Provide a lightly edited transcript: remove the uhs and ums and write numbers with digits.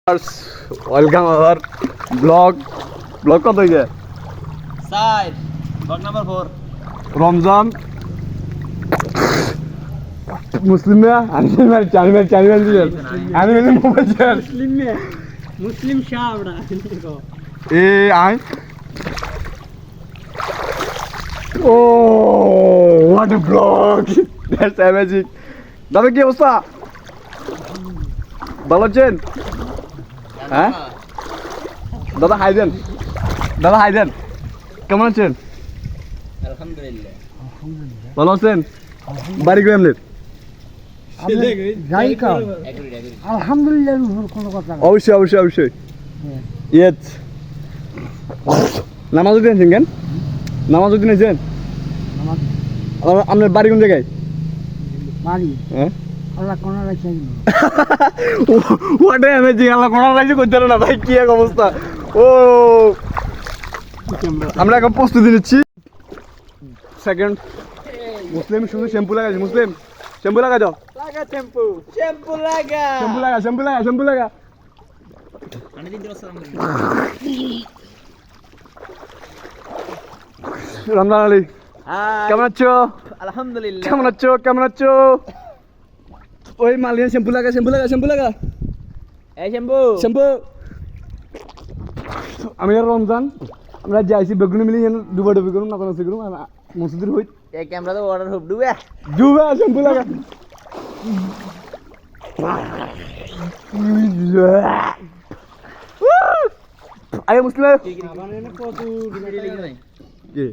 welcome hour blog কত হয়েছে blog number 4 Ramzan মুসলিমরা মুসলিম শাহ আমরা এ আই ও what a blog that's amazing দাদা কি অবস্থা ভালো আছেন হ্যাঁ দাদা হাই দেন কেমন আছেন আলহামদুলিল্লাহ ভালো আছেন বাড়ি গো এমনি আলহামদুলিল্লাহ কোনো কথা না অবশ্যই ইয়েস নামাজ দিয়েছেন কেন নামাজ দিয়েছেন আপনার বাড়ি কোন জায়গায় বাড়ি হ্যাঁ আল্লাহ কোন রাখছে ওটা অ্যামেজিং আল্লাহ কোন রাখছে করতে না ভাই কি এক অবস্থা ও আমরা এখন প্রস্তুতি নিচ্ছি সেকেন্ড মুসলিম শুধু শ্যাম্পু লাগাইছে মুসলিম শ্যাম্পু লাগা যাও শ্যাম্পু লাগা রমজান আলী কেমন আছো আলহামদুলিল্লাহ কেমন আছো ওই মালিয়া শ্যাম্পু লাগা এই শ্যাম্পু আমি আর রমজান আমরা যাইছি বেগুনি মিলি ডুবা ডুবি করুন না কোনো করুন মসজিদের হই এই ক্যামেরা তো অর্ডার হবে ডুবে শ্যাম্পু লাগা আরে মুসলিম কি